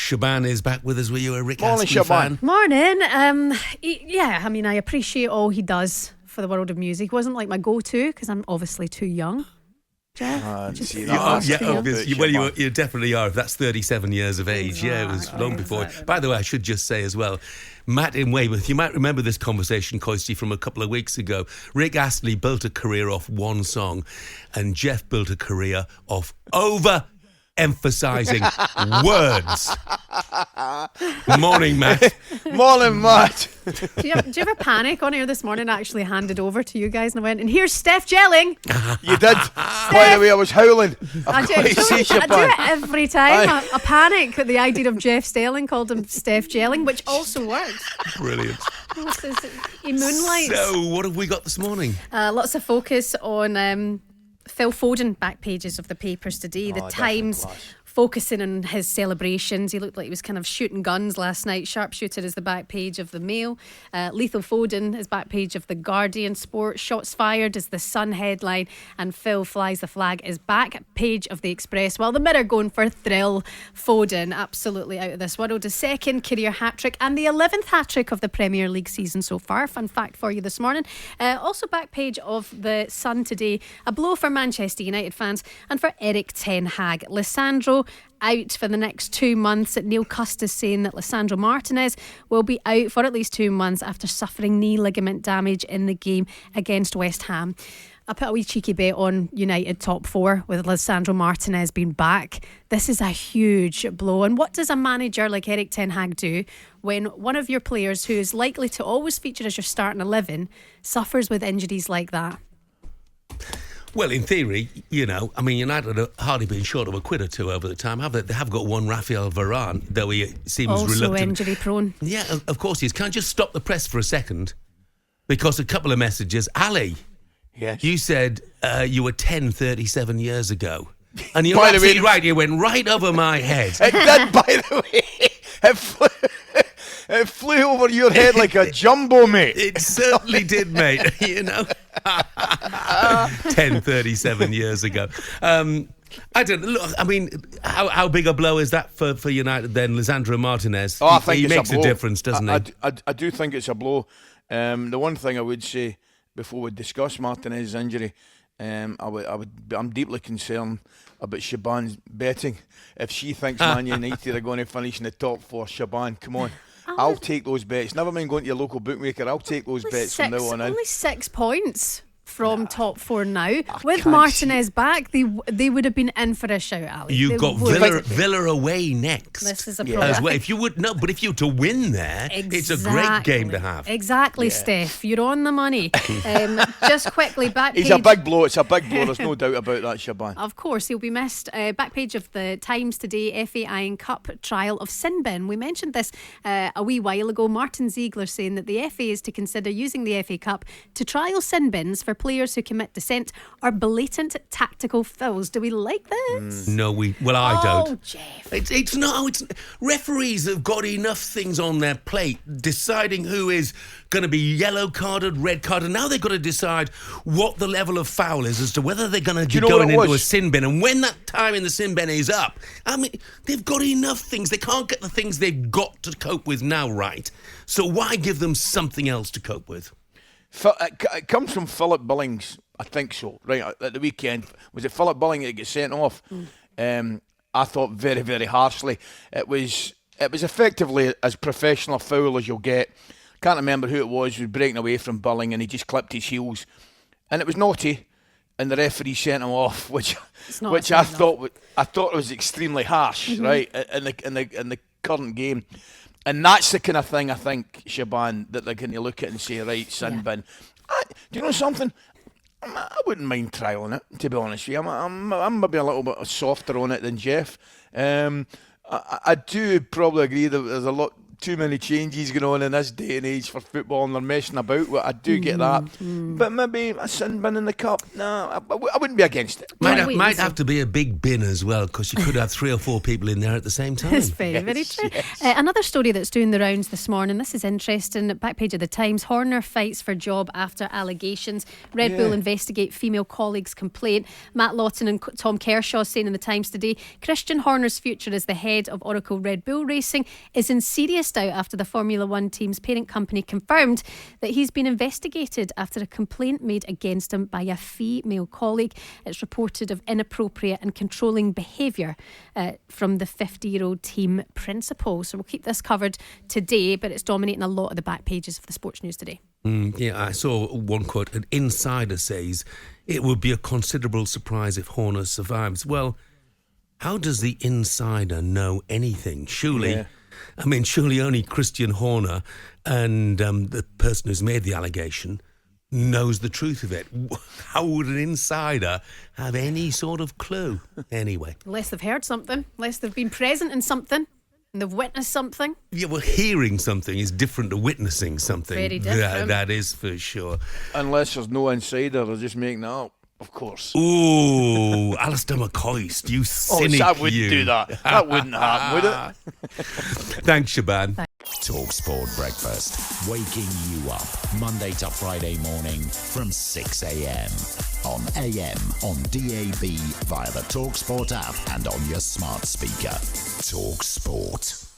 Shaban is back with us. Were you a Rick Morning, Astley fan? Morning. Yeah, I mean, I appreciate all he does for the world of music. It wasn't like my go-to because I'm obviously too young. Jeff? You definitely are. If that's 37 years of age, it was long before. By the way, I should just say as well, Matt in Weymouth, you might remember this conversation, Coisty, from a couple of weeks ago. Rick Astley built a career off one song, and Jeff built a career off emphasising words. Morning, Matt. Morning, Matt. Do you ever panic on air this morning? I actually handed over to you guys and I went, and here's Steph Stelling. You did. By the way, I was howling. I do it every time. I panic at the idea of Jeff Stelling, called him Steph Gelling, which also works. Brilliant. He moonlights. So, what have we got this morning? Lots of focus on Phil Foden, back pages of the papers today. The Times focusing on his celebrations. He looked like he was kind of shooting guns last night. Sharpshooter is the back page of the Mail. Lethal Foden is back page of the Guardian. Sport. Shots fired is the Sun headline. And Phil flies the flag is back page of the Express. While the Mirror going for thrill. Foden absolutely out of this world. His second career hat-trick and the 11th hat-trick of the Premier League season so far. Fun fact for you this morning. Also back page of the Sun today. A blow for Manchester United fans and for Eric Ten Hag. Lisandro out for the next 2 months. Neil Custis saying that Lisandro Martinez will be out for at least 2 months after suffering knee ligament damage in the game against West Ham. I put a wee cheeky bet on United top 4 with Lisandro Martinez being back. This is a huge blow. And what does a manager like Eric Ten Hag do when one of your players who is likely to always feature as your starting 11 suffers with injuries like that? Well, in theory, United have hardly been short of a quid or two over the time, have they? They have got one Rafael Varane, though he seems also reluctant. Also injury prone. Yeah, of course he is. Can I just stop the press for a second? Because a couple of messages. Ali, yes. You said you were 37 years ago. And you're absolutely right, you went right over my head. It did, by the way. It flew over your head like a jumbo, mate. It certainly did, mate. 37 years ago. I don't look. I mean, how big a blow is that for United then, Lisandro Martinez? I think he it's makes a blow. Difference, doesn't he? I do think it's a blow. The one thing I would say before we discuss Martinez's injury, I'm deeply concerned about Shaban's betting. If she thinks Man United are going to finish in the top 4, Shaban, come on. I'll take those bets. Never mind going to your local bookmaker. I'll take those bets from now on in. Only 6 points from top 4 now. With Martinez back, they would have been in for a shout, Ali. You've got Villa away next. This is a problem. As well. If you were to win there, it's a great game to have. Exactly, Steph. You're on the money. Just quickly, back page. He's a big blow. It's a big blow. There's no doubt about that, Shaban. Of course, he'll be missed. Back page of the Times today, FA Iron Cup trial of sin bin. We mentioned this a wee while ago. Martin Ziegler saying that the FA is to consider using the FA Cup to trial sin bins for players who commit dissent or blatant tactical fouls. Do we like this? No, I don't. Oh, Jeff. It's referees have got enough things on their plate deciding who is going to be yellow carded, red carded. Now they've got to decide what the level of foul is as to whether they're going to be going into a sin bin. And when that time in the sin bin is up, I mean, they've got enough things. They can't get the things they've got to cope with now right. So why give them something else to cope with? It comes from Philip Billings, I think so. Right at the weekend, was it Philip Billing that got sent off? I thought very, very harshly. It was effectively as professional a foul as you'll get. Can't remember who it was who was breaking away from Billing and he just clipped his heels, and it was naughty, and the referee sent him off, which I thought was extremely harsh, right, in the current game. And that's the kind of thing I think, Shaban, that they're going to look at and say, right, sin bin. Do you know something? I wouldn't mind trialling it, to be honest with you. I'm maybe a little bit softer on it than Jeff. I do probably agree that there's a lot too many changes going on in this day and age for football, and they're messing about. I do get that, but maybe a sin bin in the cup. No, I wouldn't be against it. Might have to be a big bin as well, because you could have 3 or 4 people in there at the same time. It's very true. Yes. Another story that's doing the rounds this morning. This is interesting. Back page of the Times. Horner fights for job after allegations. Red Bull investigate female colleague's complaint. Matt Lawton and Tom Kershaw saying in the Times today, Christian Horner's future as the head of Oracle Red Bull Racing is in serious doubt after the Formula One team's parent company confirmed that he's been investigated after a complaint made against him by a female colleague. It's reported of inappropriate and controlling behaviour from the 50-year-old team principal. So we'll keep this covered today, but it's dominating a lot of the back pages of the sports news today. Yeah, I saw one quote. An insider says it would be a considerable surprise if Horner survives. Well, how does the insider know anything? Surely only Christian Horner and the person who's made the allegation knows the truth of it. How would an insider have any sort of clue? Anyway. Unless they've heard something, unless they've been present in something and they've witnessed something. Yeah, well, hearing something is different to witnessing something. Very different. That is for sure. Unless there's no insider, they're just making that up. Of course. Ooh, Alistair McCoist, you cynic. I wouldn't do that. That wouldn't happen, would it? Thanks, Shaban. talkSPORT Breakfast, waking you up Monday to Friday morning from 6 a.m. on AM, on DAB, via the talkSPORT app and on your smart speaker. talkSPORT.